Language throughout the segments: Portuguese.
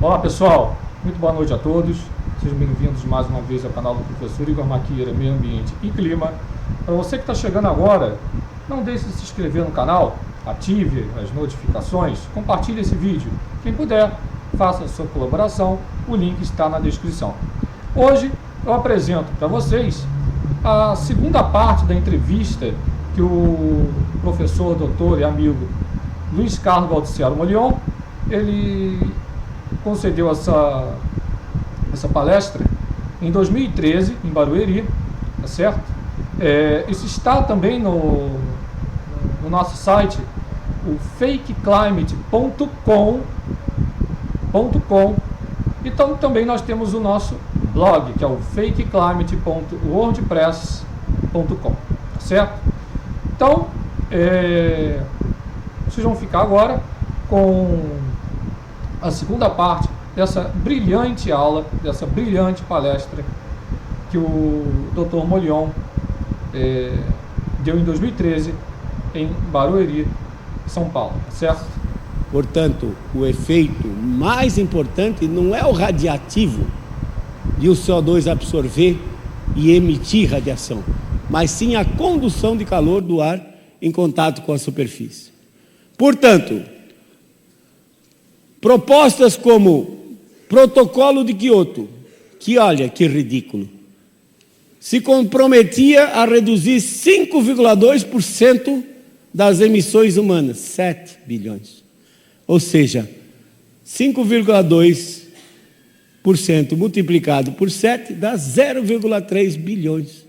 Olá pessoal, muito boa noite a todos, sejam bem-vindos mais uma vez ao canal do professor Igor Maquieira, Meio Ambiente e Clima. Para você que está chegando agora, não deixe de se inscrever no canal, ative as notificações, compartilhe esse vídeo. Quem puder, faça a sua colaboração, o link está na descrição. Hoje eu apresento para vocês a segunda parte da entrevista que o professor, doutor e amigo Luiz Carlos Baldiciaro Molion, ele concedeu essa palestra em 2013 em Barueri, tá certo? Isso está também no nosso site, o fakeclimate.com. Então também nós temos o nosso blog, que é o fakeclimate.wordpress.com, tá certo? Então vocês vão ficar agora com a segunda parte dessa brilhante aula, dessa brilhante palestra que o Dr. Molion deu em 2013 em Barueri, São Paulo, certo? Portanto, o efeito mais importante não é o radiativo de o CO2 absorver e emitir radiação, mas sim a condução de calor do ar em contato com a superfície. Portanto, propostas como Protocolo de Kyoto, que olha que ridículo, se comprometia a reduzir 5,2% das emissões humanas, 7 bilhões. Ou seja, 5,2% multiplicado por 7 dá 0,3 bilhões.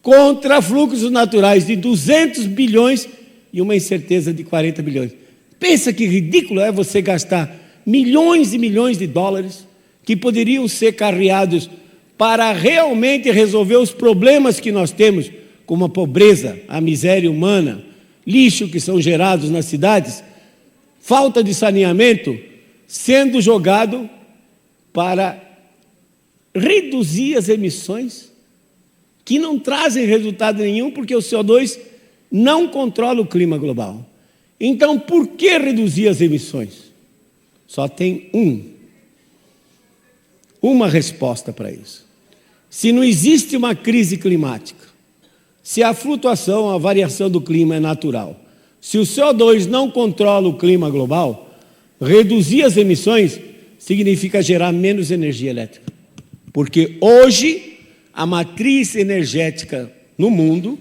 Contra fluxos naturais de 200 bilhões e uma incerteza de 40 bilhões. Pensa que ridículo é você gastar milhões e milhões de dólares que poderiam ser carreados para realmente resolver os problemas que nós temos, como a pobreza, a miséria humana, lixo que são gerados nas cidades, falta de saneamento, sendo jogado para reduzir as emissões, que não trazem resultado nenhum, porque o CO2 não controla o clima global. Então, por que reduzir as emissões? Só tem uma resposta para isso. Se não existe uma crise climática, se a flutuação, a variação do clima é natural, se o CO2 não controla o clima global, reduzir as emissões significa gerar menos energia elétrica. Porque hoje, a matriz energética no mundo,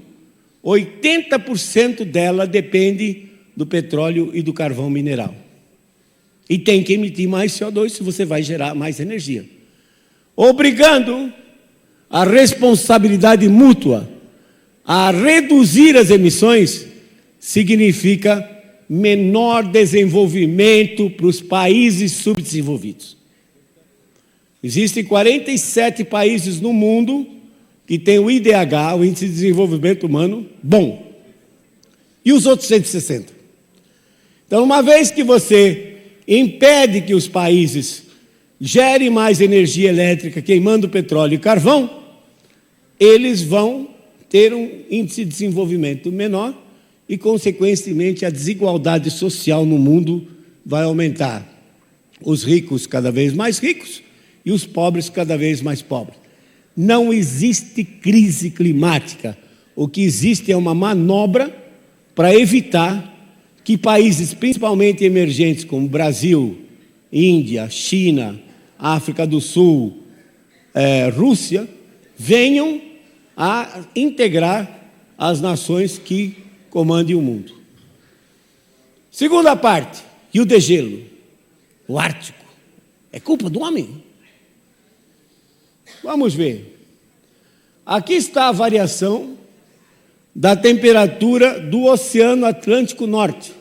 80% dela depende do petróleo e do carvão mineral. E tem que emitir mais CO2 se você vai gerar mais energia. Obrigando a responsabilidade mútua a reduzir as emissões, significa menor desenvolvimento para os países subdesenvolvidos. Existem 47 países no mundo que têm o IDH, o Índice de Desenvolvimento Humano, bom. E os outros 160? Então, uma vez que você impede que os países gerem mais energia elétrica queimando petróleo e carvão, eles vão ter um índice de desenvolvimento menor e, consequentemente, a desigualdade social no mundo vai aumentar. Os ricos cada vez mais ricos e os pobres cada vez mais pobres. Não existe crise climática. O que existe é uma manobra para evitar que países, principalmente emergentes, como Brasil, Índia, China, África do Sul, Rússia, venham a integrar as nações que comandem o mundo. Segunda parte, e o degelo, o Ártico, é culpa do homem? Vamos ver. Aqui está a variação da temperatura do Oceano Atlântico Norte,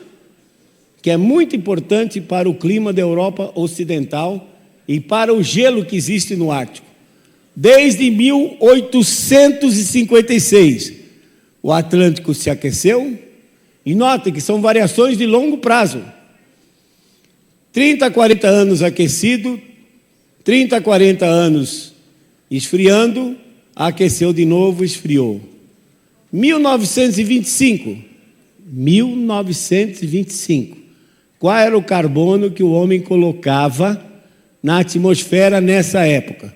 que é muito importante para o clima da Europa Ocidental e para o gelo que existe no Ártico. Desde 1856, o Atlântico se aqueceu, e notem que são variações de longo prazo. 30 a 40 anos aquecido, 30 a 40 anos esfriando, aqueceu de novo, esfriou. 1925, qual era o carbono que o homem colocava na atmosfera nessa época?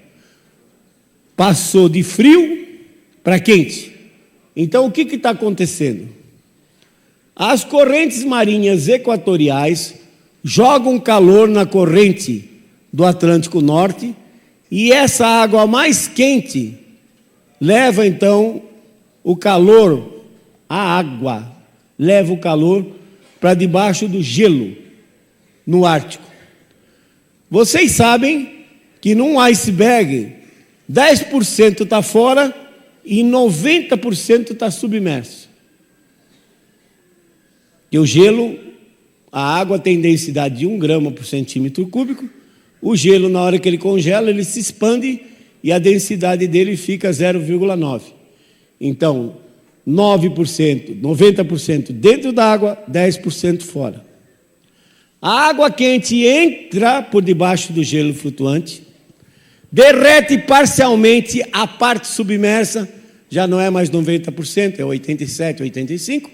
Passou de frio para quente. Então, o que está acontecendo? As correntes marinhas equatoriais jogam calor na corrente do Atlântico Norte, e essa água mais quente leva, então, o calor, a água leva o calor para debaixo do gelo no Ártico. Vocês sabem que num iceberg, 10% está fora e 90% está submerso. E o gelo, a água tem densidade de 1 grama por centímetro cúbico. O gelo, na hora que ele congela, ele se expande e a densidade dele fica 0,9. Então, 9%, 90% dentro da água, 10% fora. A água quente entra por debaixo do gelo flutuante, derrete parcialmente a parte submersa, já não é mais 90%, é 87%, 85%,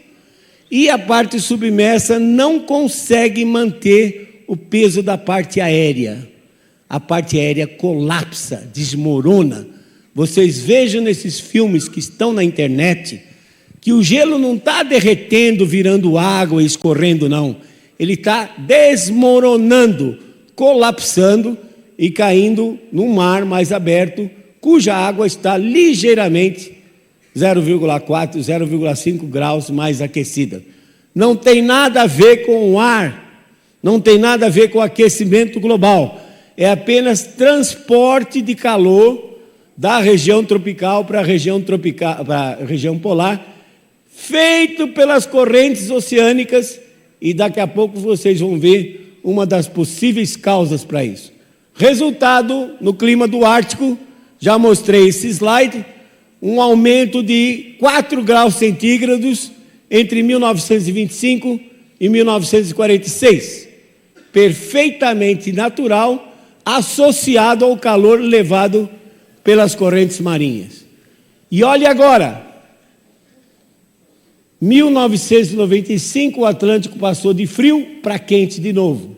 e a parte submersa não consegue manter o peso da parte aérea. A parte aérea colapsa, desmorona. Vocês vejam nesses filmes que estão na internet, que o gelo não está derretendo, virando água e escorrendo, não. Ele está desmoronando, colapsando e caindo num mar mais aberto, cuja água está ligeiramente 0,4, 0,5 graus mais aquecida. Não tem nada a ver com o ar, não tem nada a ver com o aquecimento global. É apenas transporte de calor da região tropical para a região polar, feito pelas correntes oceânicas, e daqui a pouco vocês vão ver uma das possíveis causas para isso. Resultado, no clima do Ártico, já mostrei esse slide, um aumento de 4 graus centígrados entre 1925 e 1946, perfeitamente natural, associado ao calor levado pelas correntes marinhas. E olhe agora, 1995 o Atlântico passou de frio para quente de novo.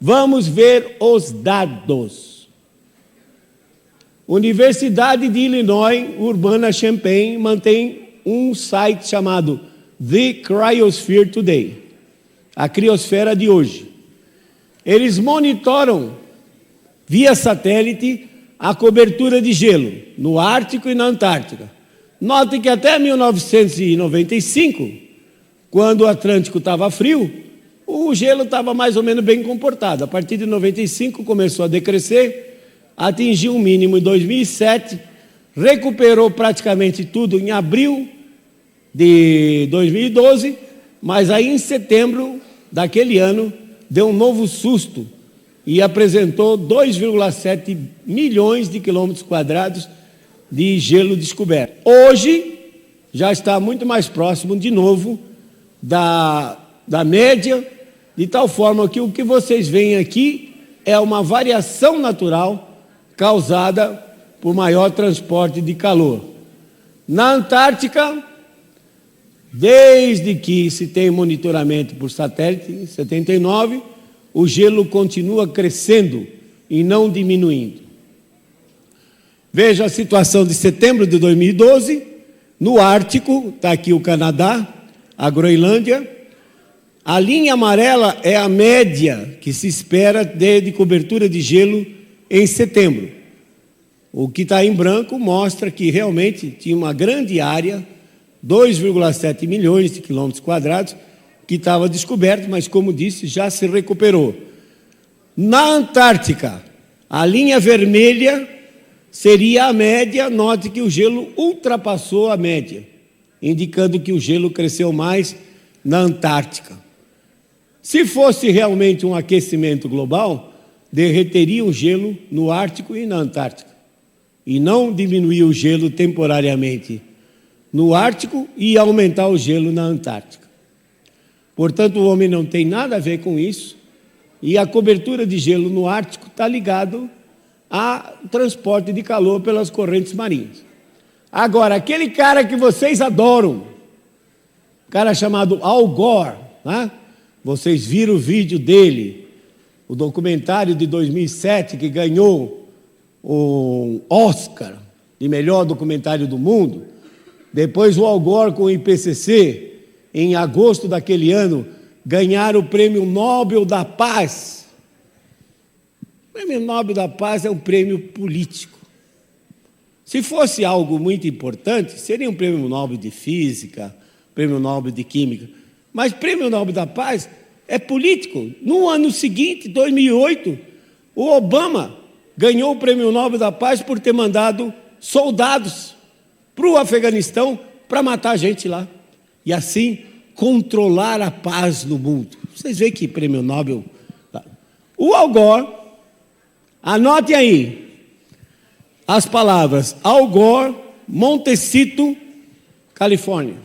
Vamos ver os dados. Universidade de Illinois, Urbana-Champaign, mantém um site chamado The Cryosphere Today, a criosfera de hoje. Eles monitoram via satélite a cobertura de gelo no Ártico e na Antártica. Notem que até 1995, quando o Atlântico estava frio, o gelo estava mais ou menos bem comportado. A partir de 95 começou a decrescer, atingiu um mínimo em 2007, recuperou praticamente tudo em abril de 2012, mas aí em setembro daquele ano deu um novo susto e apresentou 2,7 milhões de quilômetros quadrados de gelo descoberto. Hoje já está muito mais próximo de novo da média, de tal forma que o que vocês veem aqui é uma variação natural causada por maior transporte de calor. Na Antártica, desde que se tem monitoramento por satélite, em 79, o gelo continua crescendo e não diminuindo. Veja a situação de setembro de 2012, no Ártico, está aqui o Canadá, a Groenlândia. A linha amarela é a média que se espera de cobertura de gelo em setembro. O que está em branco mostra que realmente tinha uma grande área, 2,7 milhões de quilômetros quadrados, que estava descoberto, mas como disse, já se recuperou. Na Antártica, a linha vermelha seria a média. Note que o gelo ultrapassou a média, indicando que o gelo cresceu mais na Antártica. Se fosse realmente um aquecimento global, derreteria o gelo no Ártico e na Antártica. e não diminuir o gelo temporariamente no Ártico e aumentar o gelo na Antártica. Portanto, o homem não tem nada a ver com isso, e a cobertura de gelo no Ártico está ligado ao transporte de calor pelas correntes marinhas. Agora, aquele cara que vocês adoram, cara chamado Al Gore, né? Vocês viram o vídeo dele, o documentário de 2007 que ganhou o Oscar de melhor documentário do mundo. Depois o Al Gore com o IPCC, em agosto daquele ano, ganharam o Prêmio Nobel da Paz. O Prêmio Nobel da Paz é um prêmio político. Se fosse algo muito importante, seria um Prêmio Nobel de Física, Prêmio Nobel de Química. Mas Prêmio Nobel da Paz é político. No ano seguinte, 2008, o Obama ganhou o Prêmio Nobel da Paz por ter mandado soldados para o Afeganistão para matar gente lá. E assim, controlar a paz no mundo. Vocês veem que Prêmio Nobel... O Al Gore, anote aí as palavras Al Gore, Montecito, Califórnia.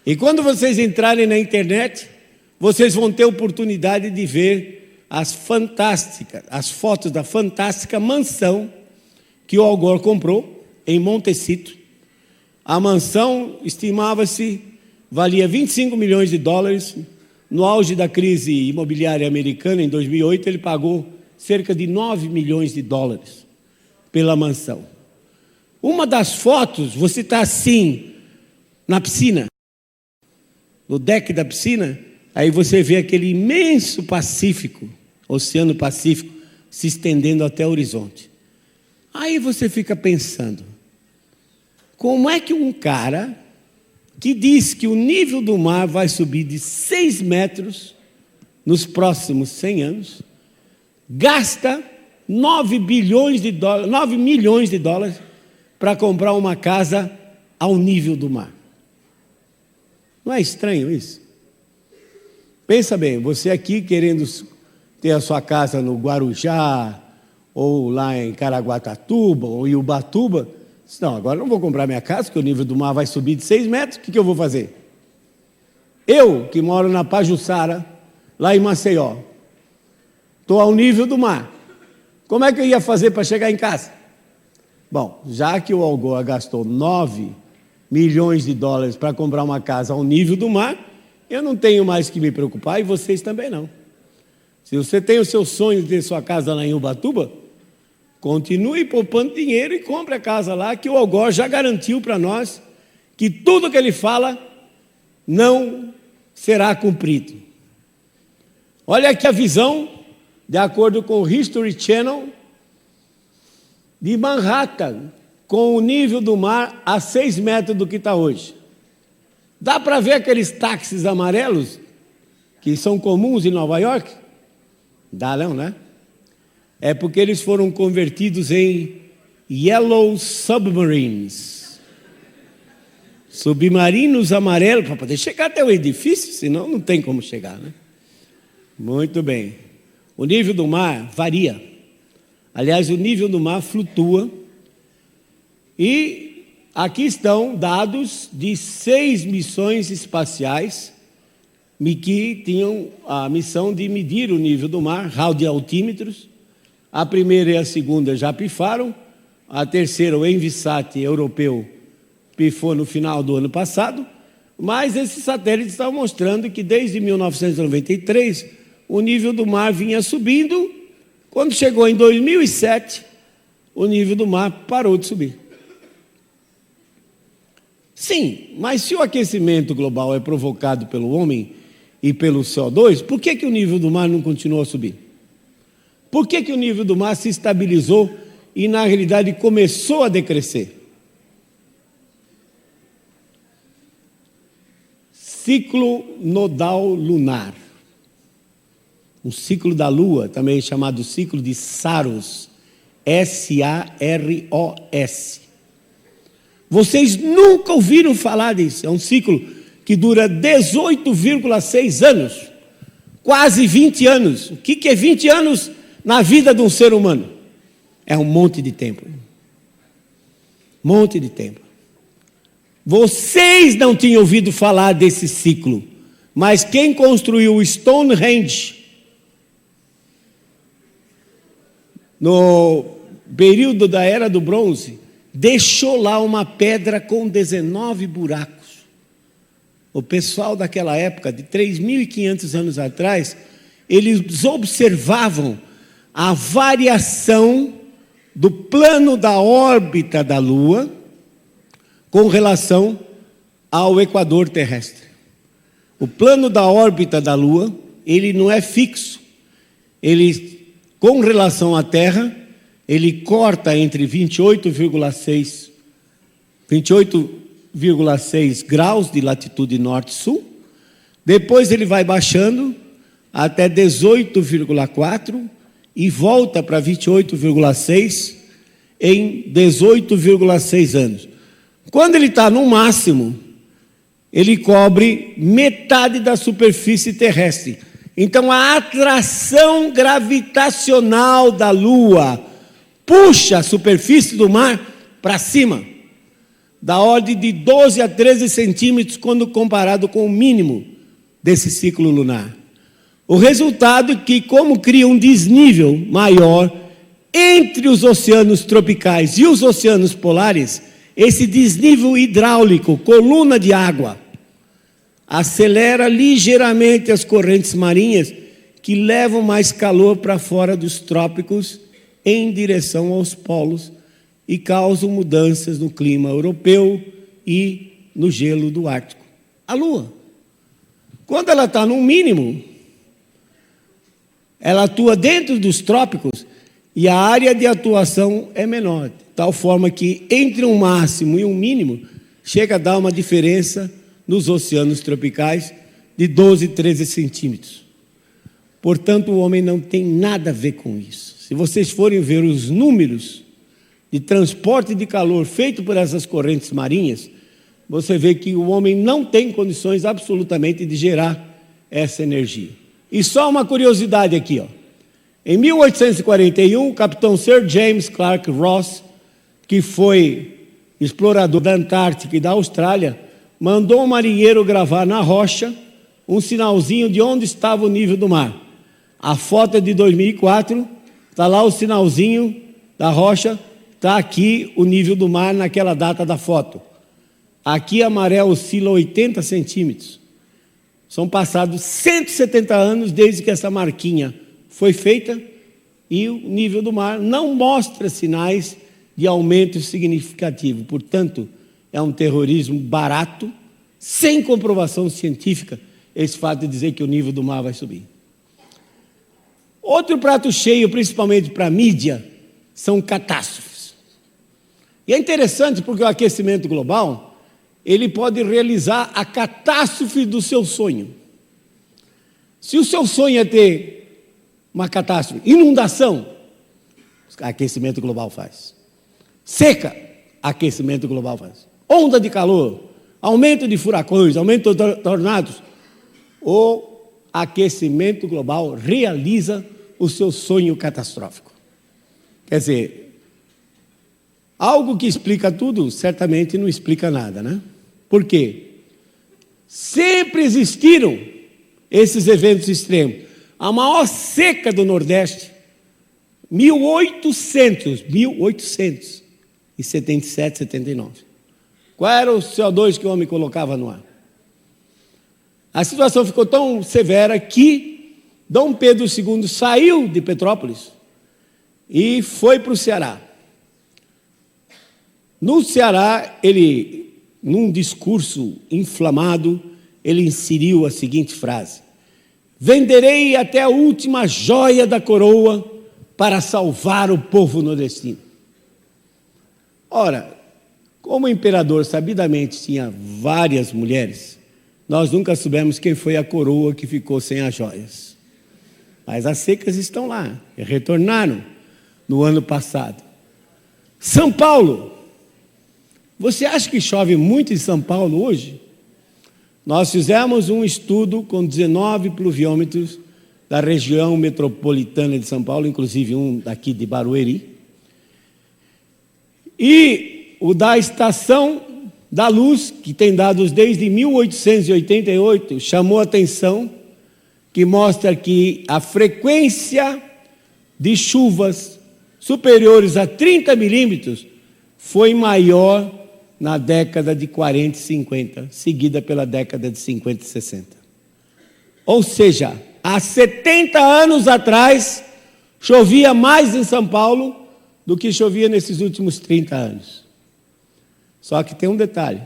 E quando vocês entrarem na internet, vocês vão ter oportunidade de ver as fotos da fantástica mansão que o Al Gore comprou em Montecito. A mansão, estimava-se, valia 25 milhões de dólares. No auge da crise imobiliária americana, em 2008, ele pagou cerca de 9 milhões de dólares pela mansão. Uma das fotos, você está assim, na piscina, no deck da piscina, aí você vê aquele imenso Pacífico, Oceano Pacífico, se estendendo até o horizonte. Aí você fica pensando, como é que um cara que diz que o nível do mar vai subir de 6 metros nos próximos 100 anos, gasta 9 milhões de dólares para comprar uma casa ao nível do mar? Não é estranho isso? Pensa bem, você aqui querendo ter a sua casa no Guarujá, ou lá em Caraguatatuba, ou em Ubatuba, não, agora não vou comprar minha casa, porque o nível do mar vai subir de 6 metros, o que eu vou fazer? Eu, que moro na Pajuçara, lá em Maceió, estou ao nível do mar, como é que eu ia fazer para chegar em casa? Bom, já que o Al Gore gastou 9 milhões de dólares para comprar uma casa ao nível do mar, eu não tenho mais que me preocupar, e vocês também não. Se você tem o seu sonho de ter sua casa lá em Ubatuba, continue poupando dinheiro e compre a casa lá, que o Al Gore já garantiu para nós que tudo que ele fala não será cumprido. Olha aqui a visão, de acordo com o History Channel, de Manhattan, com o nível do mar a 6 metros do que está hoje. Dá para ver aqueles táxis amarelos que são comuns em Nova York? Dá não, né? É porque eles foram convertidos em Yellow Submarines. Submarinos amarelos, para poder chegar até o edifício, senão não tem como chegar, né? Muito bem. O nível do mar varia. Aliás, o nível do mar flutua. E aqui estão dados de 6 missões espaciais que tinham a missão de medir o nível do mar, radioaltímetros. A primeira e a segunda já pifaram, a terceira, o Envisat europeu, pifou no final do ano passado, mas esses satélites estão mostrando que desde 1993 o nível do mar vinha subindo. Quando chegou em 2007, o nível do mar parou de subir. Sim, mas se o aquecimento global é provocado pelo homem e pelo CO2, por que o nível do mar não continuou a subir? Por que o nível do mar se estabilizou e, na realidade, começou a decrescer? Ciclo nodal lunar. Um ciclo da Lua, também chamado ciclo de Saros, S-A-R-O-S. Vocês nunca ouviram falar disso. É um ciclo que dura 18,6 anos, quase 20 anos. O que é 20 anos na vida de um ser humano? É um monte de tempo. Monte de tempo. Vocês não tinham ouvido falar desse ciclo, mas quem construiu o Stonehenge no período da Era do Bronze, deixou lá uma pedra com 19 buracos. O pessoal daquela época, de 3.500 anos atrás, eles observavam a variação do plano da órbita da Lua com relação ao equador terrestre. O plano da órbita da Lua, ele não é fixo. Ele, com relação à Terra, ele corta entre 28,6 graus de latitude norte-sul. Depois ele vai baixando até 18,4 e volta para 28,6 em 18,6 anos. Quando ele está no máximo, ele cobre metade da superfície terrestre. Então a atração gravitacional da Lua puxa a superfície do mar para cima, da ordem de 12 a 13 centímetros, quando comparado com o mínimo desse ciclo lunar. O resultado é que, como cria um desnível maior entre os oceanos tropicais e os oceanos polares, esse desnível hidráulico, coluna de água, acelera ligeiramente as correntes marinhas que levam mais calor para fora dos trópicos em direção aos polos e causam mudanças no clima europeu e no gelo do Ártico. A Lua, quando ela está no mínimo, ela atua dentro dos trópicos e a área de atuação é menor, de tal forma que entre um máximo e um mínimo chega a dar uma diferença nos oceanos tropicais de 12, 13 centímetros. Portanto, o homem não tem nada a ver com isso. Se vocês forem ver os números de transporte de calor feito por essas correntes marinhas, você vê que o homem não tem condições absolutamente de gerar essa energia. E só uma curiosidade aqui, ó. Em 1841, o capitão Sir James Clark Ross, que foi explorador da Antártica e da Austrália, mandou um marinheiro gravar na rocha um sinalzinho de onde estava o nível do mar. A foto é de 2004, está lá o sinalzinho da rocha, está aqui o nível do mar naquela data da foto. Aqui a maré oscila 80 centímetros. São passados 170 anos desde que essa marquinha foi feita e o nível do mar não mostra sinais de aumento significativo. Portanto, é um terrorismo barato, sem comprovação científica, esse fato de dizer que o nível do mar vai subir. Outro prato cheio, principalmente para a mídia, são catástrofes. E é interessante porque o aquecimento global, ele pode realizar a catástrofe do seu sonho. Se o seu sonho é ter uma catástrofe, inundação, aquecimento global faz. Seca, aquecimento global faz. Onda de calor, aumento de furacões, aumento de tornados. O aquecimento global realiza o seu sonho catastrófico. Quer dizer, algo que explica tudo, certamente não explica nada, né? Por quê? Sempre existiram esses eventos extremos. A maior seca do Nordeste, 1877, 79. Qual era o CO2 que o homem colocava no ar? A situação ficou tão severa que Dom Pedro II saiu de Petrópolis e foi para o Ceará. No Ceará, ele, num discurso inflamado, ele inseriu a seguinte frase: venderei até a última joia da coroa para salvar o povo nordestino. Ora, como o imperador sabidamente tinha várias mulheres, nós nunca soubemos quem foi a coroa que ficou sem as joias. Mas as secas estão lá, e retornaram no ano passado. São Paulo. Você acha que chove muito em São Paulo hoje? Nós fizemos um estudo com 19 pluviômetros da região metropolitana de São Paulo, inclusive um daqui de Barueri. E o da Estação da Luz, que tem dados desde 1888, chamou a atenção, que mostra que a frequência de chuvas superiores a 30 milímetros foi maior na década de 40 e 50, seguida pela década de 50 e 60. Ou seja, há 70 anos atrás, chovia mais em São Paulo do que chovia nesses últimos 30 anos. Só que tem um detalhe.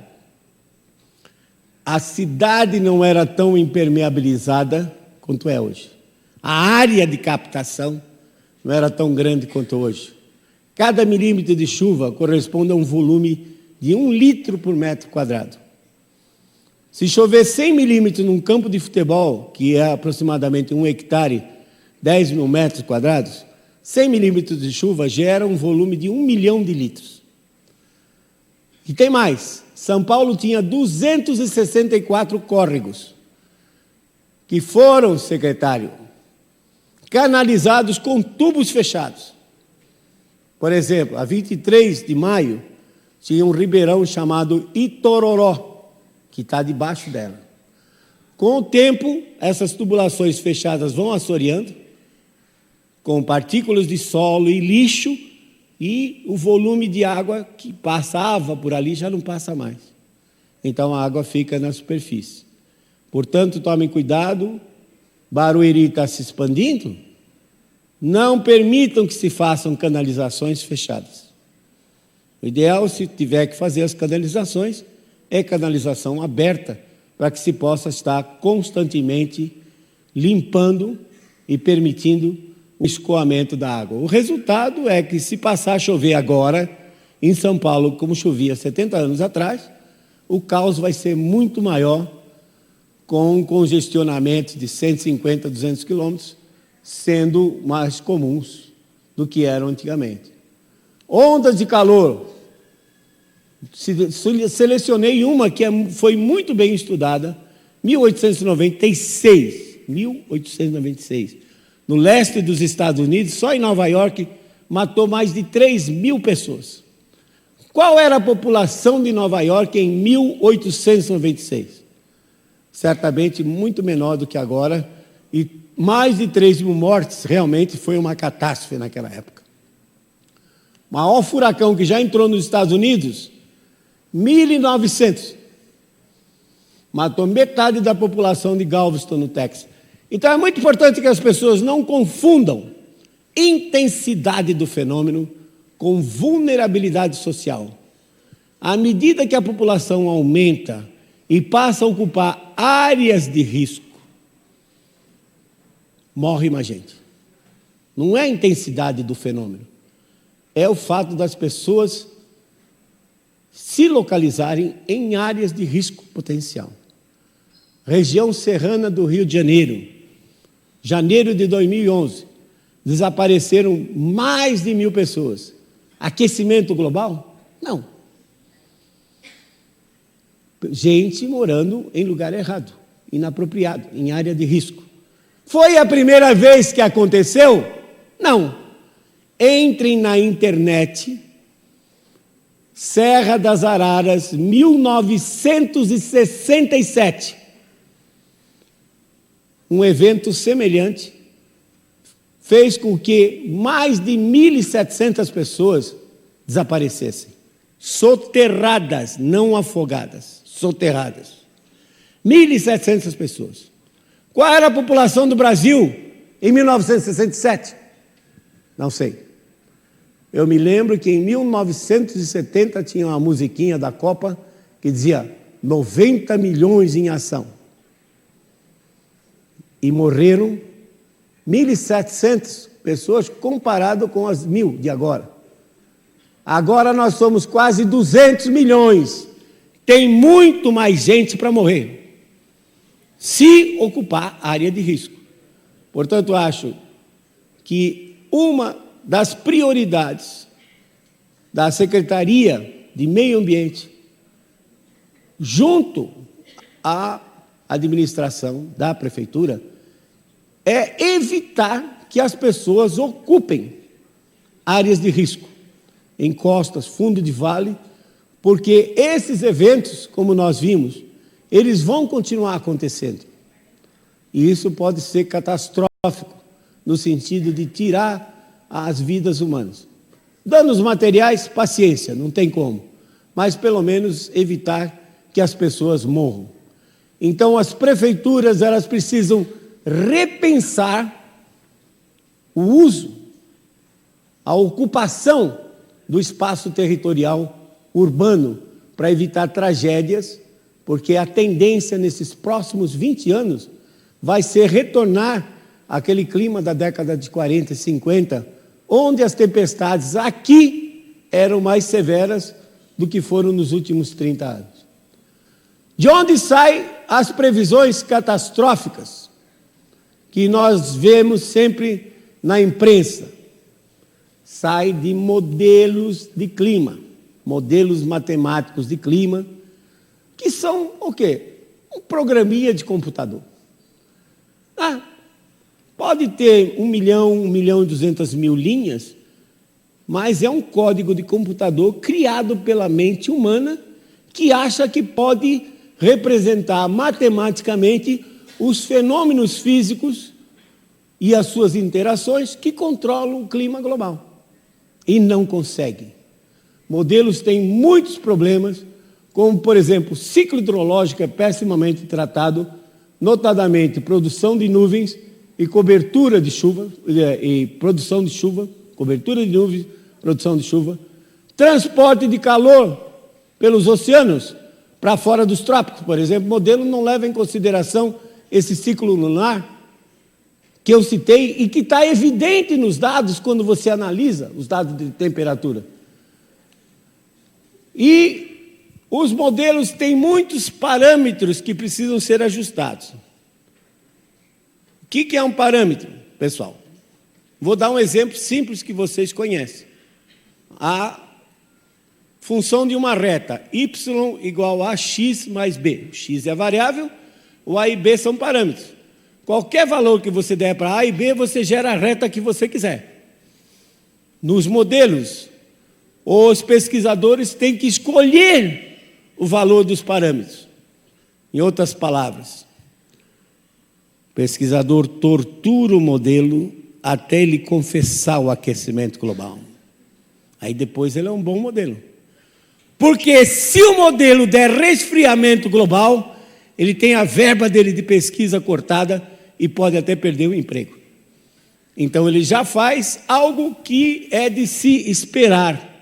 A cidade não era tão impermeabilizada quanto é hoje. A área de captação não era tão grande quanto hoje. Cada milímetro de chuva corresponde a um volume de 1 litro por metro quadrado. Se chover 100 milímetros num campo de futebol, que é aproximadamente 1 hectare, 10 mil metros quadrados, 100 milímetros de chuva gera um volume de 1 milhão de litros. E tem mais. São Paulo tinha 264 córregos, que foram, secretário, canalizados com tubos fechados. Por exemplo, a 23 de maio, tinha um ribeirão chamado Itororó, que está debaixo dela. Com o tempo, essas tubulações fechadas vão assoreando, com partículas de solo e lixo, e o volume de água que passava por ali já não passa mais. Então a água fica na superfície. Portanto, tomem cuidado, Barueri está se expandindo, não permitam que se façam canalizações fechadas. O ideal, se tiver que fazer as canalizações, é canalização aberta, para que se possa estar constantemente limpando e permitindo o escoamento da água. O resultado é que, se passar a chover agora, em São Paulo, como chovia 70 anos atrás, o caos vai ser muito maior, com congestionamento de 150, 200 quilômetros, sendo mais comuns do que eram antigamente. Ondas de calor. Selecionei uma que foi muito bem estudada, 1896, no leste dos Estados Unidos, só em Nova York, matou mais de 3.000 pessoas. Qual era a população de Nova York em 1896? Certamente muito menor do que agora, e mais de 3.000 mortes. Realmente foi uma catástrofe naquela época. O maior furacão que já entrou nos Estados Unidos, 1.900, matou metade da população de Galveston, no Texas. Então é muito importante que as pessoas não confundam intensidade do fenômeno com vulnerabilidade social. À medida que a população aumenta e passa a ocupar áreas de risco, morre mais gente. Não é a intensidade do fenômeno, é o fato das pessoas se localizarem em áreas de risco potencial. Região serrana do Rio de janeiro de 2011, desapareceram mais de 1.000 pessoas. Aquecimento global? Não. Gente morando em lugar errado, inapropriado, em área de risco. Foi a primeira vez que aconteceu? Não. Entrem na internet, Serra das Araras, 1967. Um evento semelhante fez com que mais de 1.700 pessoas desaparecessem. Soterradas, não afogadas, soterradas. 1.700 pessoas. Qual era a população do Brasil em 1967? Não sei. Eu me lembro que em 1970 tinha uma musiquinha da Copa que dizia 90 milhões em ação. E morreram 1.700 pessoas comparado com as 1.000 de agora. Agora nós somos quase 200 milhões. Tem muito mais gente para morrer, se ocupar a área de risco. Portanto, acho que uma das prioridades da Secretaria de Meio Ambiente, junto à administração da Prefeitura, é evitar que as pessoas ocupem áreas de risco, encostas, fundo de vale, porque esses eventos, como nós vimos, eles vão continuar acontecendo. E isso pode ser catastrófico, no sentido de tirar as vidas humanas. Danos materiais, paciência, não tem como, mas pelo menos evitar que as pessoas morram. Então as prefeituras, elas precisam repensar o uso, a ocupação do espaço territorial urbano para evitar tragédias, porque a tendência nesses próximos 20 anos vai ser retornar àquele clima da década de 40 e 50, onde as tempestades aqui eram mais severas do que foram nos últimos 30 anos. De onde saem as previsões catastróficas que nós vemos sempre na imprensa? Sai de modelos de clima, modelos matemáticos de clima, que são o quê? Um programinha de computador. Pode ter 1 milhão e 200 mil linhas, mas é um código de computador criado pela mente humana que acha que pode representar matematicamente os fenômenos físicos e as suas interações que controlam o clima global. E não consegue. Modelos têm muitos problemas, como, por exemplo, o ciclo hidrológico é pessimamente tratado, notadamente produção de nuvens e cobertura de chuva, e produção de chuva, cobertura de nuvens, produção de chuva, transporte de calor pelos oceanos para fora dos trópicos, por exemplo. O modelo não leva em consideração esse ciclo lunar que eu citei e que está evidente nos dados quando você analisa os dados de temperatura. E os modelos têm muitos parâmetros que precisam ser ajustados. O que é um parâmetro, pessoal? Vou dar um exemplo simples que vocês conhecem. A função de uma reta, y igual a x mais b. O x é a variável, o a e b são parâmetros. Qualquer valor que você der para a e b, você gera a reta que você quiser. Nos modelos, os pesquisadores têm que escolher o valor dos parâmetros. Em outras palavras, o pesquisador tortura o modelo até ele confessar o aquecimento global. Aí depois ele é um bom modelo. Porque se o modelo der resfriamento global, ele tem a verba dele de pesquisa cortada e pode até perder o emprego. Então ele já faz algo que é de se esperar,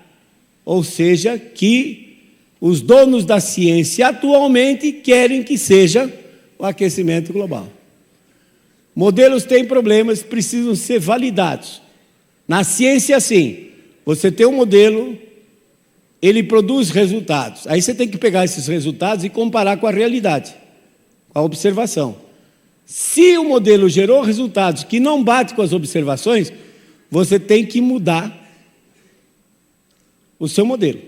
ou seja, que os donos da ciência atualmente querem que seja o aquecimento global. Modelos têm problemas, precisam ser validados. Na ciência, sim, você tem um modelo, ele produz resultados. Aí você tem que pegar esses resultados e comparar com a realidade, com a observação. Se o modelo gerou resultados que não batem com as observações, você tem que mudar o seu modelo.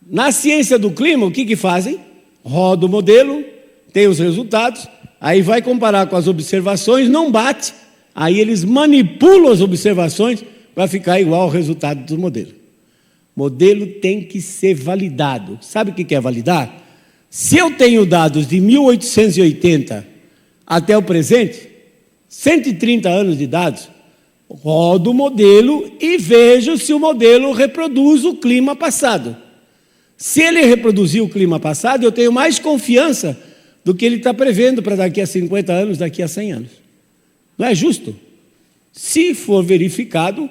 Na ciência do clima, o que fazem? Roda o modelo, tem os resultados, aí vai comparar com as observações, não bate, aí eles manipulam as observações para ficar igual ao resultado do modelo. Modelo tem que ser validado. Sabe o que é validar? Se eu tenho dados de 1880 até o presente, 130 anos de dados, rodo o modelo e vejo se o modelo reproduz o clima passado. Se ele reproduzir o clima passado, eu tenho mais confiança do que ele está prevendo para daqui a 50 anos, daqui a 100 anos. Não é justo? Se for verificado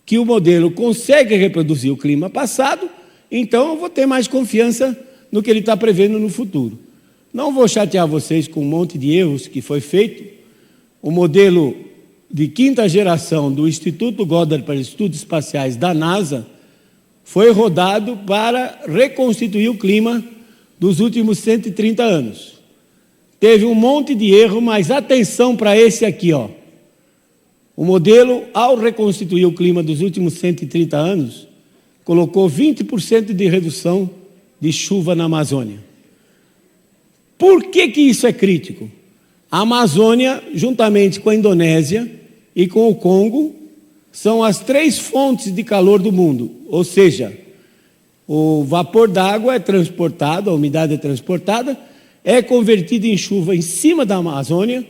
que o modelo consegue reproduzir o clima passado, então eu vou ter mais confiança no que ele está prevendo no futuro. Não vou chatear vocês com um monte de erros que foi feito. O modelo de 5ª geração do Instituto Goddard para Estudos Espaciais da NASA foi rodado para reconstituir o clima dos últimos 130 anos. Teve um monte de erro, mas atenção para esse aqui, ó. O modelo, ao reconstituir o clima dos últimos 130 anos, colocou 20% de redução de chuva na Amazônia. Por que isso é crítico? A Amazônia, juntamente com a Indonésia e com o Congo, são as 3 fontes de calor do mundo. Ou seja, O vapor d'água é transportado, a umidade é transportada, é convertida em chuva em cima da Amazônia,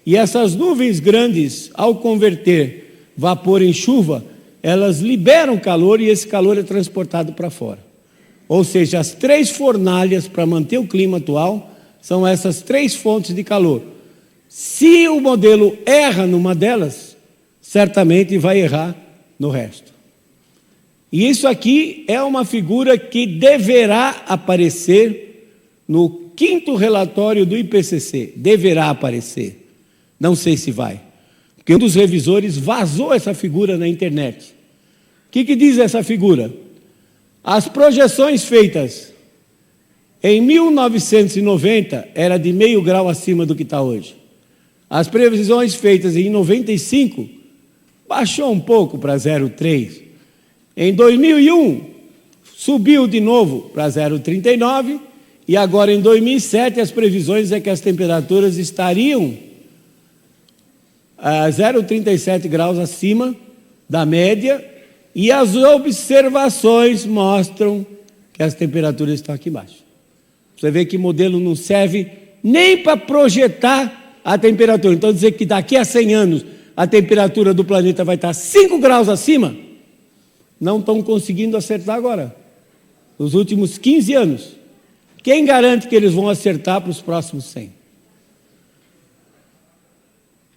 e essas nuvens grandes, ao converter vapor em chuva, elas liberam calor e esse calor é transportado para fora. Ou seja, as 3 fornalhas para manter o clima atual são essas 3 fontes de calor. Se o modelo erra numa delas, certamente vai errar no resto. E isso aqui é uma figura que deverá aparecer no 5º relatório do IPCC. Deverá aparecer. Não sei se vai. Porque um dos revisores vazou essa figura na internet. O que diz essa figura? As projeções feitas em 1990 era de meio grau acima do que está hoje. As previsões feitas em 95 baixou um pouco para 0,3. Em 2001 subiu de novo para 0,39 e agora em 2007 as previsões é que as temperaturas estariam a 0,37 graus acima da média e as observações mostram que as temperaturas estão aqui embaixo. Você vê que o modelo não serve nem para projetar a temperatura. Então, dizer que daqui a 100 anos a temperatura do planeta vai estar 5 graus acima, não estão conseguindo acertar agora. Nos últimos 15 anos. Quem garante que eles vão acertar para os próximos 100?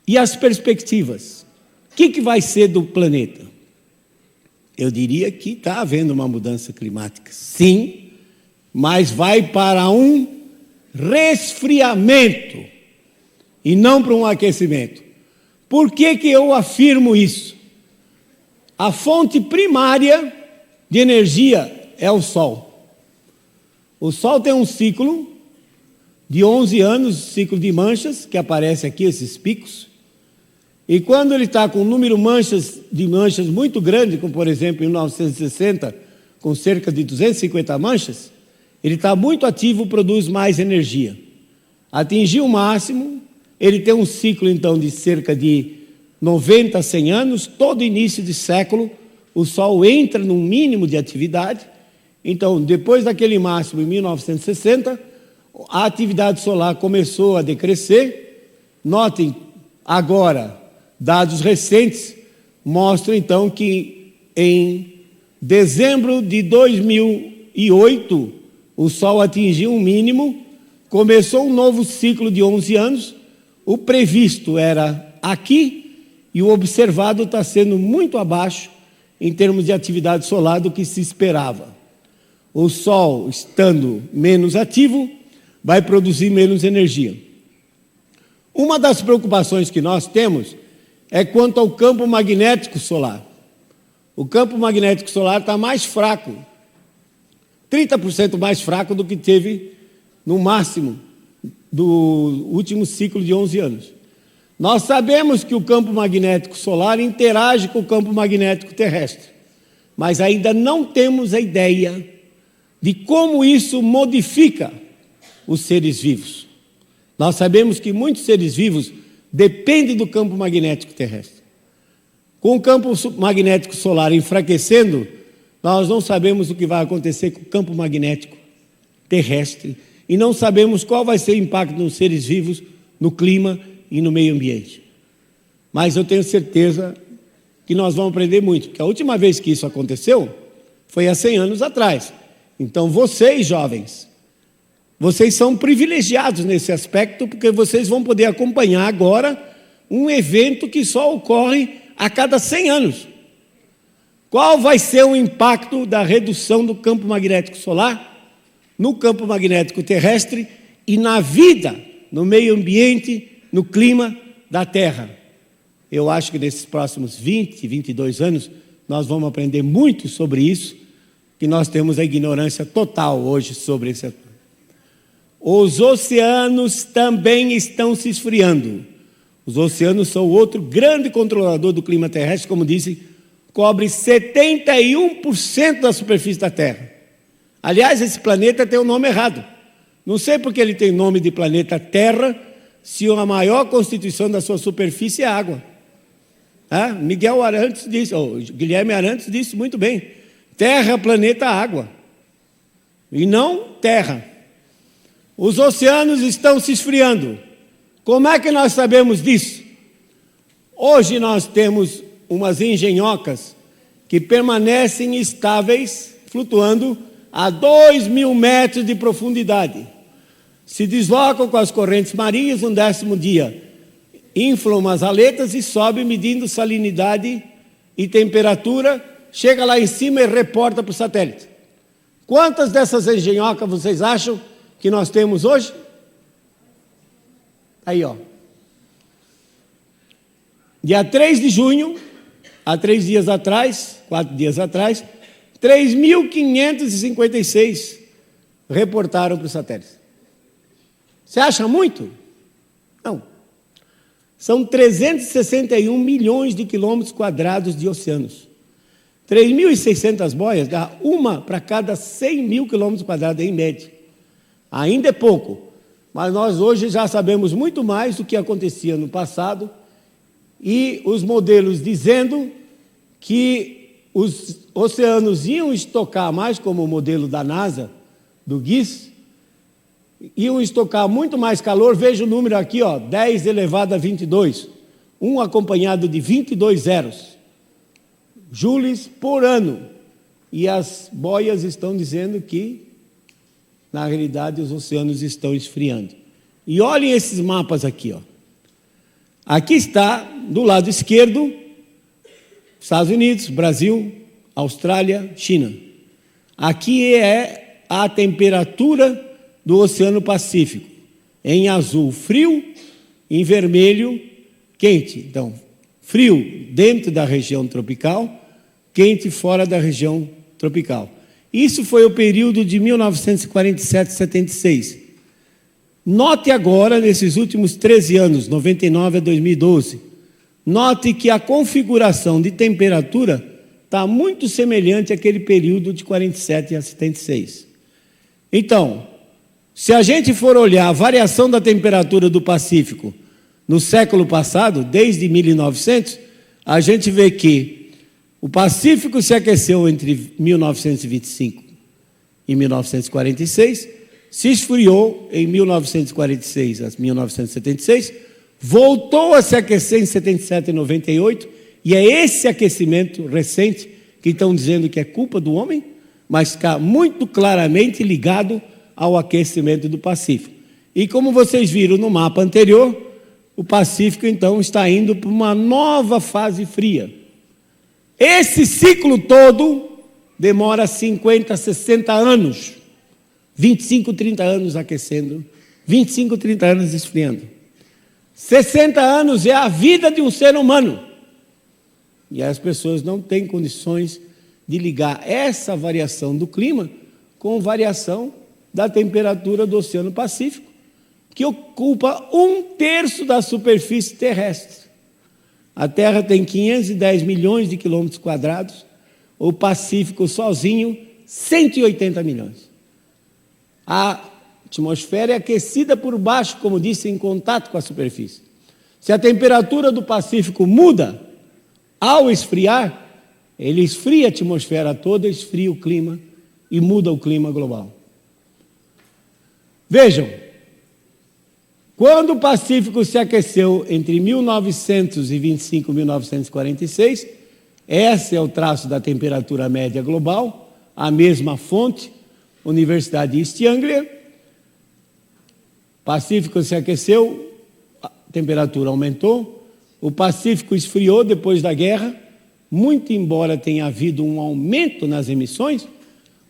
E as perspectivas? O que vai ser do planeta? Eu diria que está havendo uma mudança climática, sim, mas vai para um resfriamento e não para um aquecimento. Por que eu afirmo isso? A fonte primária de energia é o Sol. O Sol tem um ciclo de 11 anos, ciclo de manchas, que aparece aqui, esses picos. E quando ele está com um número de manchas muito grande, como por exemplo em 1960, com cerca de 250 manchas, ele está muito ativo, produz mais energia. Atingiu o máximo, ele tem um ciclo então de cerca de 90 a 100 anos, todo início de século, o Sol entra num mínimo de atividade. Então, depois daquele máximo, em 1960, a atividade solar começou a decrescer. Notem, agora, dados recentes mostram, então, que em dezembro de 2008, o Sol atingiu um mínimo, começou um novo ciclo de 11 anos, o previsto era aqui, e o observado está sendo muito abaixo, em termos de atividade solar, do que se esperava. O Sol, estando menos ativo, vai produzir menos energia. Uma das preocupações que nós temos é quanto ao campo magnético solar. O campo magnético solar está mais fraco, 30% mais fraco do que teve no máximo do último ciclo de 11 anos. Nós sabemos que o campo magnético solar interage com o campo magnético terrestre, mas ainda não temos a ideia de como isso modifica os seres vivos. Nós sabemos que muitos seres vivos dependem do campo magnético terrestre. Com o campo magnético solar enfraquecendo, nós não sabemos o que vai acontecer com o campo magnético terrestre e não sabemos qual vai ser o impacto nos seres vivos, no clima e no meio ambiente. Mas eu tenho certeza que nós vamos aprender muito, porque a última vez que isso aconteceu foi há 100 anos atrás. Então, vocês, jovens, vocês são privilegiados nesse aspecto, porque vocês vão poder acompanhar agora um evento que só ocorre a cada 100 anos. Qual vai ser o impacto da redução do campo magnético solar, no campo magnético terrestre e na vida, no meio ambiente, no clima da Terra? Eu acho que nesses próximos 20, 22 anos, nós vamos aprender muito sobre isso, que nós temos a ignorância total hoje sobre esse assunto. Os oceanos também estão se esfriando. Os oceanos são outro grande controlador do clima terrestre, como disse, cobre 71% da superfície da Terra. Aliás, esse planeta tem o nome errado. Não sei porque ele tem nome de planeta Terra, se a maior constituição da sua superfície é água. Guilherme Arantes disse muito bem. Terra, planeta, água. e não terra. Os oceanos estão se esfriando. Como é que nós sabemos disso? Hoje nós temos umas engenhocas que permanecem estáveis, flutuando a 2.000 metros de profundidade. Se deslocam com as correntes marinhas no 10º dia, inflam as aletas e sobem medindo salinidade e temperatura, chega lá em cima e reporta para o satélite. Quantas dessas engenhocas vocês acham que nós temos hoje? Aí, ó. Dia 3 de junho, há 3 dias atrás, 4 dias atrás, 3.556 reportaram para o satélite. Você acha muito? Não. São 361 milhões de quilômetros quadrados de oceanos. 3.600 boias dá uma para cada 100 mil quilômetros quadrados em média. Ainda é pouco, mas nós hoje já sabemos muito mais do que acontecia no passado e os modelos dizendo que os oceanos iam estocar mais, como o modelo da NASA, do GIS, iam estocar muito mais calor. Veja o número aqui, ó, 10 elevado a 22, um acompanhado de 22 zeros, joules por ano. E as boias estão dizendo que, na realidade, os oceanos estão esfriando. E olhem esses mapas aqui, ó. Aqui está, do lado esquerdo, Estados Unidos, Brasil, Austrália, China. Aqui é a temperatura do Oceano Pacífico. Em azul, frio, em vermelho, quente. Então, frio dentro da região tropical, quente fora da região tropical. Isso foi o período de 1947-76. Note agora, nesses últimos 13 anos, 99 a 2012, note que a configuração de temperatura está muito semelhante àquele período de 47 a 76. Então, se a gente for olhar a variação da temperatura do Pacífico no século passado, desde 1900, a gente vê que o Pacífico se aqueceu entre 1925 e 1946, se esfriou em 1946 a 1976, voltou a se aquecer em 77 e 98, e é esse aquecimento recente que estão dizendo que é culpa do homem, mas está muito claramente ligado ao aquecimento do Pacífico. E como vocês viram no mapa anterior, o Pacífico então está indo para uma nova fase fria. Esse ciclo todo demora 50, 60 anos, 25, 30 anos aquecendo, 25, 30 anos esfriando. 60 anos é a vida de um ser humano. E as pessoas não têm condições de ligar essa variação do clima com variação da temperatura do Oceano Pacífico, que ocupa 1/3 da superfície terrestre. A Terra tem 510 milhões de quilômetros quadrados, o Pacífico sozinho, 180 milhões. A atmosfera é aquecida por baixo, como disse, em contato com a superfície. Se a temperatura do Pacífico muda, ao esfriar, ele esfria a atmosfera toda, esfria o clima e muda o clima global. Vejam, quando o Pacífico se aqueceu entre 1925 e 1946, esse é o traço da temperatura média global, a mesma fonte, Universidade de East Anglia. Pacífico se aqueceu, a temperatura aumentou, o Pacífico esfriou depois da guerra, muito embora tenha havido um aumento nas emissões,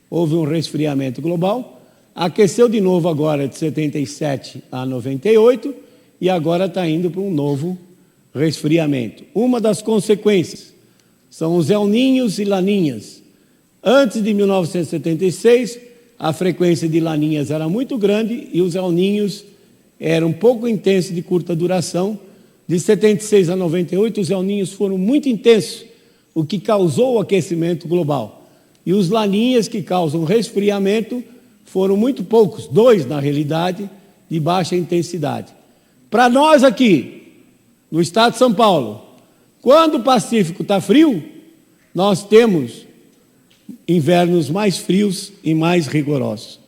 houve um resfriamento global, aqueceu de novo agora de 77 a 98 e agora está indo para um novo resfriamento. Uma das consequências são os El Ninhos e Laninhas. Antes de 1976, a frequência de Laninhas era muito grande e os El Ninhos eram um pouco intensos, de curta duração. De 76 a 98, os El Ninhos foram muito intensos, o que causou o aquecimento global. E os Laninhas, que causam resfriamento, foram muito poucos, 2 na realidade, de baixa intensidade. Para nós aqui, no estado de São Paulo, quando o Pacífico está frio, nós temos invernos mais frios e mais rigorosos.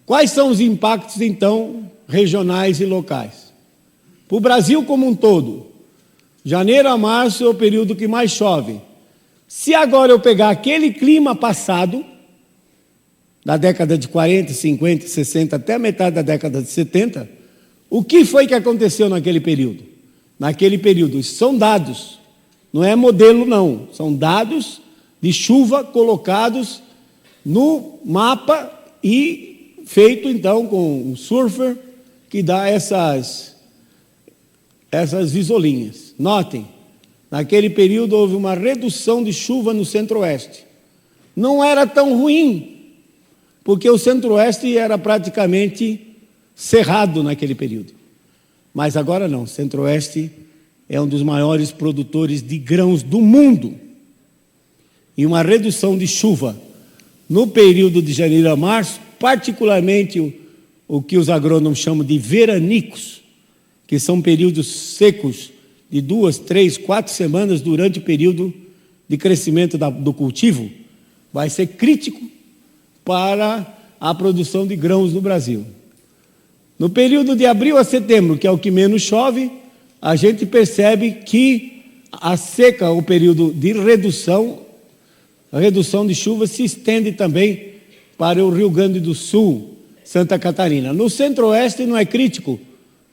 Quais são os impactos, então, regionais e locais? Para o Brasil como um todo, janeiro a março é o período que mais chove. Se agora eu pegar aquele clima passado, da década de 40, 50, 60, até a metade da década de 70, o que foi que aconteceu naquele período? Naquele período, isso são dados, não é modelo não, são dados de chuva colocados no mapa e feito então com um surfer que dá essas isolinhas. Notem, naquele período houve uma redução de chuva no centro-oeste. Não era tão ruim, porque o centro-oeste era praticamente cerrado naquele período. Mas agora não, o centro-oeste é um dos maiores produtores de grãos do mundo. E uma redução de chuva no período de janeiro a março, particularmente o que os agrônomos chamam de veranicos, que são períodos secos de 2, 3, 4 semanas durante o período de crescimento do cultivo, vai ser crítico para a produção de grãos no Brasil. No período de abril a setembro, que é o que menos chove, a gente percebe que a seca, o período de redução, a redução de chuva se estende também para o Rio Grande do Sul, Santa Catarina. No centro-oeste não é crítico,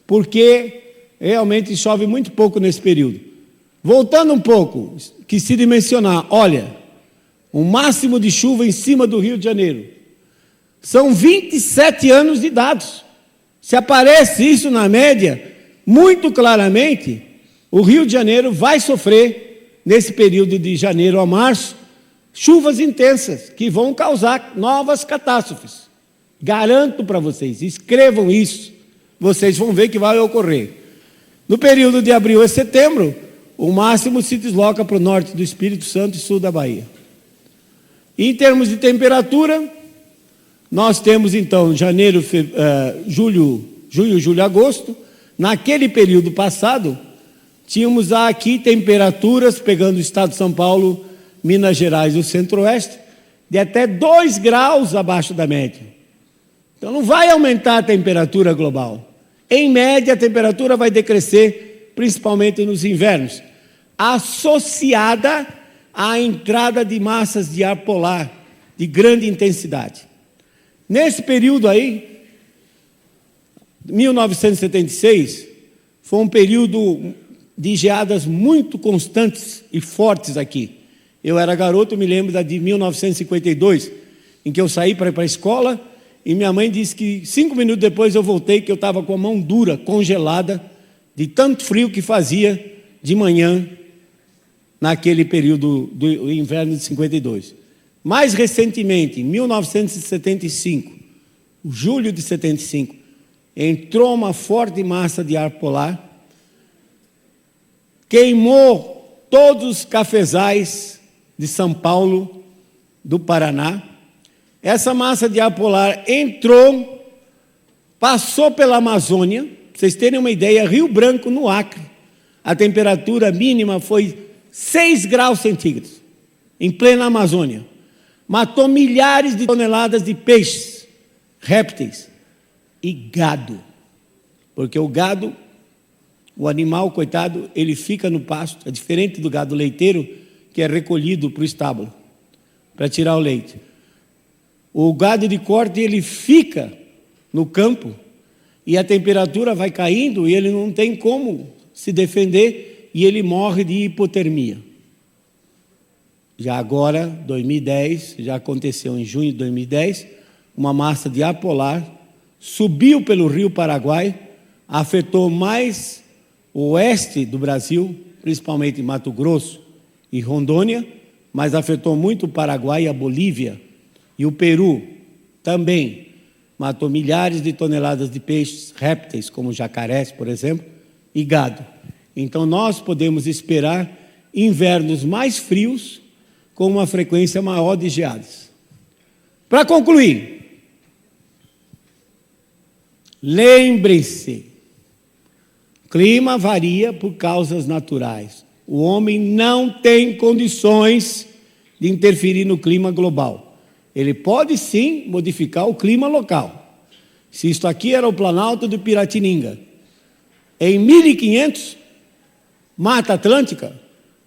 porque realmente chove muito pouco nesse período. Voltando um pouco, que se dimensionar, olha, o máximo de chuva em cima do Rio de Janeiro. São 27 anos de dados. Se aparece isso na média, muito claramente, o Rio de Janeiro vai sofrer, nesse período de janeiro a março, chuvas intensas, que vão causar novas catástrofes. Garanto para vocês, escrevam isso, vocês vão ver que vai ocorrer. No período de abril a setembro, o máximo se desloca para o norte do Espírito Santo e sul da Bahia. Em termos de temperatura, nós temos então julho, julho, agosto. Naquele período passado, tínhamos aqui temperaturas, pegando o estado de São Paulo, Minas Gerais e o centro-oeste, de até 2 graus abaixo da média. Então não vai aumentar a temperatura global. Em média, a temperatura vai decrescer, principalmente nos invernos, associada à entrada de massas de ar polar de grande intensidade. Nesse período aí, 1976, foi um período de geadas muito constantes e fortes aqui. Eu era garoto, me lembro da de 1952, em que eu saí para ir para a escola, e minha mãe disse que 5 minutos depois eu voltei, que eu estava com a mão dura, congelada, de tanto frio que fazia de manhã, naquele período do inverno de 52. Mais recentemente, em 1975, julho de 75, entrou uma forte massa de ar polar, queimou todos os cafezais de São Paulo, do Paraná. Essa massa de ar polar entrou, passou pela Amazônia. Para vocês terem uma ideia, Rio Branco, no Acre, a temperatura mínima foi 6 graus centígrados, em plena Amazônia. Matou milhares de toneladas de peixes, répteis e gado. Porque o gado, o animal, coitado, ele fica no pasto, é diferente do gado leiteiro, que é recolhido para o estábulo, para tirar o leite. O gado de corte, ele fica no campo, e a temperatura vai caindo, e ele não tem como se defender, e ele morre de hipotermia. Já agora, 2010, já aconteceu em junho de 2010, uma massa de ar polar subiu pelo rio Paraguai, afetou mais o oeste do Brasil, principalmente Mato Grosso e Rondônia, mas afetou muito o Paraguai e a Bolívia, e o Peru também. Matou milhares de toneladas de peixes, répteis, como jacarés, por exemplo, e gado. Então nós podemos esperar invernos mais frios, com uma frequência maior de geadas. Para concluir, lembrem-se, clima varia por causas naturais. O homem não tem condições de interferir no clima global. Ele pode sim modificar o clima local. Se isto aqui era o Planalto do Piratininga, em 1500, Mata Atlântica,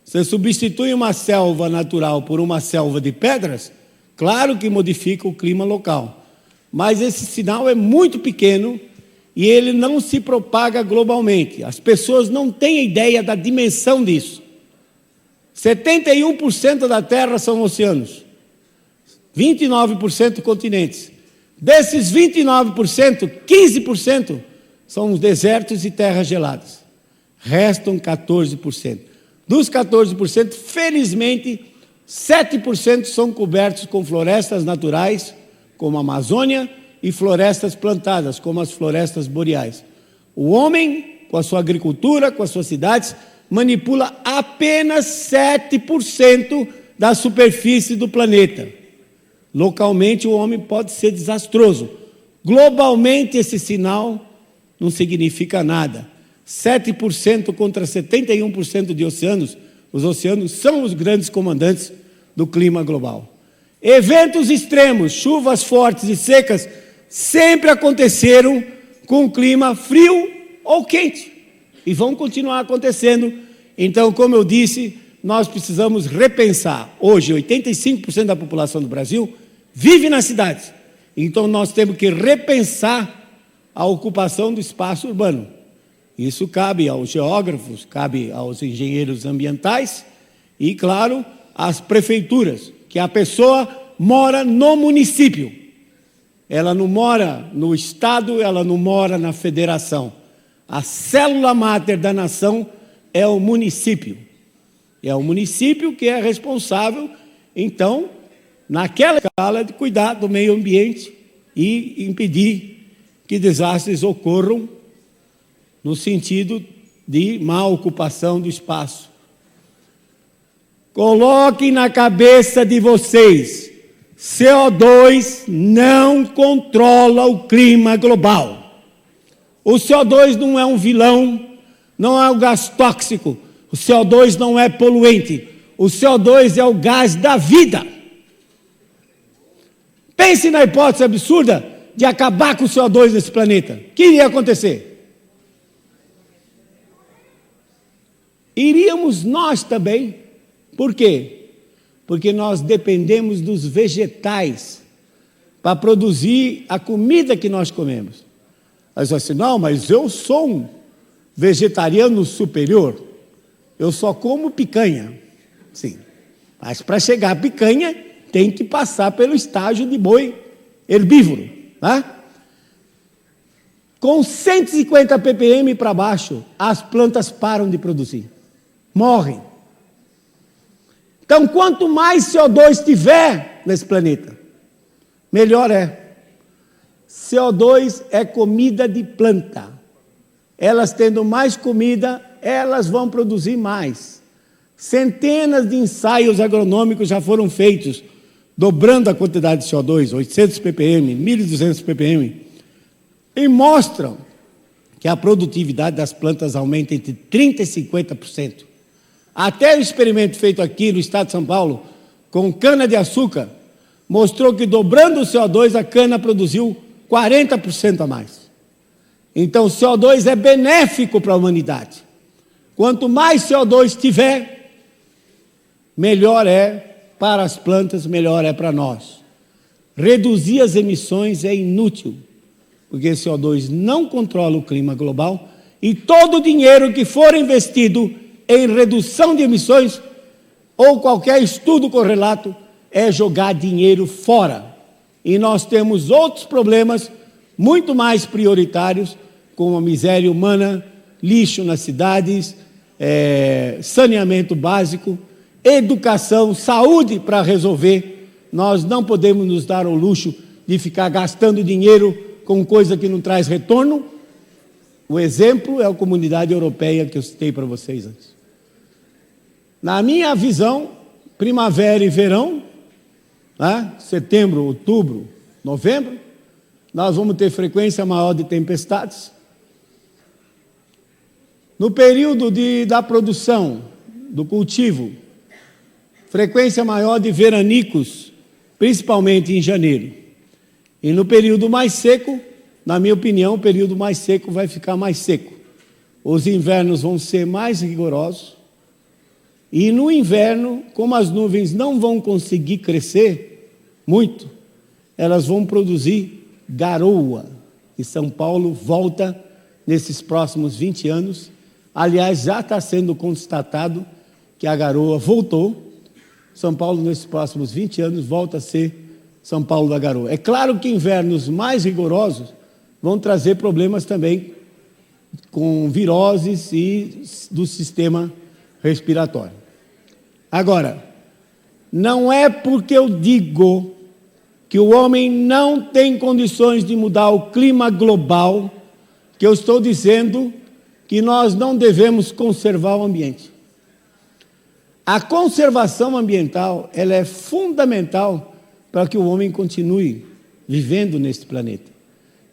você substitui uma selva natural por uma selva de pedras, claro que modifica o clima local. Mas esse sinal é muito pequeno e ele não se propaga globalmente. As pessoas não têm ideia da dimensão disso. 71% da Terra são oceanos, 29% continentes. Desses 29%, 15% são os desertos e terras geladas. Restam 14%. Dos 14%, felizmente, 7% são cobertos com florestas naturais, como a Amazônia, e florestas plantadas, como as florestas boreais. O homem, com a sua agricultura, com as suas cidades, manipula apenas 7% da superfície do planeta. Localmente, o homem pode ser desastroso. Globalmente, esse sinal não significa nada. 7% contra 71% de oceanos, os oceanos são os grandes comandantes do clima global. Eventos extremos, chuvas fortes e secas, sempre aconteceram com clima frio ou quente, e vão continuar acontecendo. Então, como eu disse, nós precisamos repensar. Hoje, 85% da população do Brasil vive nas cidades. Então, nós temos que repensar a ocupação do espaço urbano. Isso cabe aos geógrafos, cabe aos engenheiros ambientais e, claro, às prefeituras, que a pessoa mora no município. Ela não mora no estado, ela não mora na federação. A célula máter da nação é o município. É o município que é responsável, então, naquela escala, de cuidar do meio ambiente e impedir que desastres ocorram no sentido de má ocupação do espaço. Coloquem na cabeça de vocês, CO2 não controla o clima global. O CO2 não é um vilão, não é um gás tóxico, o CO2 não é poluente, o CO2 é o gás da vida. Pense na hipótese absurda de acabar com o CO2 nesse planeta. O que iria acontecer? Iríamos nós também. Por quê? Porque nós dependemos dos vegetais para produzir a comida que nós comemos. Aí você diz assim, não, mas eu sou um vegetariano superior, eu só como picanha. Sim, mas para chegar a picanha, tem que passar pelo estágio de boi herbívoro. Tá? Com 150 ppm para baixo, as plantas param de produzir. Morrem. Então, quanto mais CO2 tiver nesse planeta, melhor é. CO2 é comida de planta. Elas tendo mais comida, elas vão produzir mais. Centenas de ensaios agronômicos já foram feitos, dobrando a quantidade de CO2, 800 ppm, 1.200 ppm, e mostram que a produtividade das plantas aumenta entre 30% e 50%. Até o experimento feito aqui no estado de São Paulo, com cana-de-açúcar, mostrou que dobrando o CO2, a cana produziu 40% a mais. Então, o CO2 é benéfico para a humanidade. Quanto mais CO2 tiver, melhor é para as plantas, melhor é para nós. Reduzir as emissões é inútil, porque o CO2 não controla o clima global e todo o dinheiro que for investido em redução de emissões ou qualquer estudo correlato é jogar dinheiro fora. E nós temos outros problemas muito mais prioritários, como a miséria humana, lixo nas cidades, saneamento básico, educação, saúde para resolver. Nós não podemos nos dar o luxo de ficar gastando dinheiro com coisa que não traz retorno. O exemplo é a Comunidade Europeia que eu citei para vocês antes. Na minha visão, primavera e verão, né, setembro, outubro, novembro, nós vamos ter frequência maior de tempestades. No período da produção do cultivo, frequência maior de veranicos, principalmente em janeiro. E no período mais seco, na minha opinião, o período mais seco vai ficar mais seco. Os invernos vão ser mais rigorosos. E no inverno, como as nuvens não vão conseguir crescer muito, elas vão produzir garoa. E São Paulo volta nesses próximos 20 anos. Aliás, já está sendo constatado que a garoa voltou. São Paulo, nesses próximos 20 anos, volta a ser São Paulo da garoa. É claro que invernos mais rigorosos vão trazer problemas também com viroses e do sistema respiratório. Agora, não é porque eu digo que o homem não tem condições de mudar o clima global que eu estou dizendo que nós não devemos conservar o ambiente. A conservação ambiental, ela é fundamental para que o homem continue vivendo neste planeta.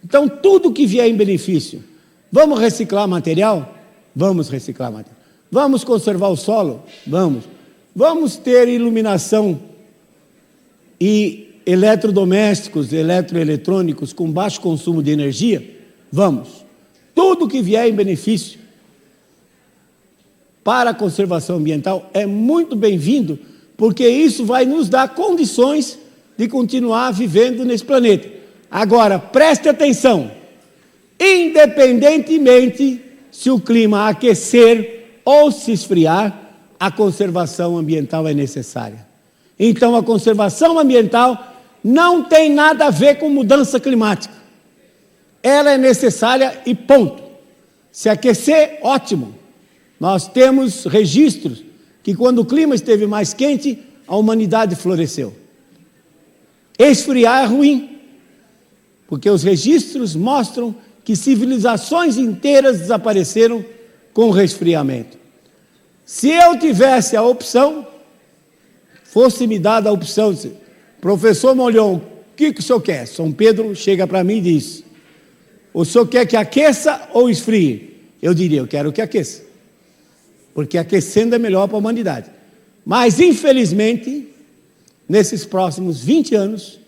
Então, tudo que vier em benefício, vamos reciclar material? Vamos reciclar material. Vamos conservar o solo? Vamos. Vamos ter iluminação e eletrodomésticos, eletroeletrônicos com baixo consumo de energia? Vamos. Tudo que vier em benefício para a conservação ambiental é muito bem-vindo, porque isso vai nos dar condições de continuar vivendo nesse planeta. Agora, preste atenção, independentemente se o clima aquecer ou se esfriar, a conservação ambiental é necessária. Então, a conservação ambiental não tem nada a ver com mudança climática. Ela é necessária e ponto. Se aquecer, ótimo. Nós temos registros que quando o clima esteve mais quente, a humanidade floresceu. Esfriar é ruim, porque os registros mostram que civilizações inteiras desapareceram com o resfriamento. Se eu tivesse a opção, fosse me dada a opção, professor Molhon, o que o senhor quer? São Pedro chega para mim e diz, o senhor quer que aqueça ou esfrie? Eu diria, eu quero que aqueça, porque aquecendo é melhor para a humanidade. Mas, infelizmente, nesses próximos 20 anos,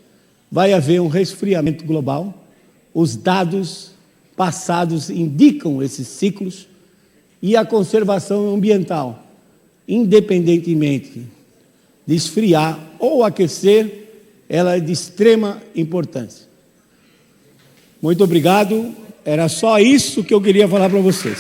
vai haver um resfriamento global. Os dados passados indicam esses ciclos e a conservação ambiental, independentemente de esfriar ou aquecer, ela é de extrema importância. Muito obrigado. Era só isso que eu queria falar para vocês.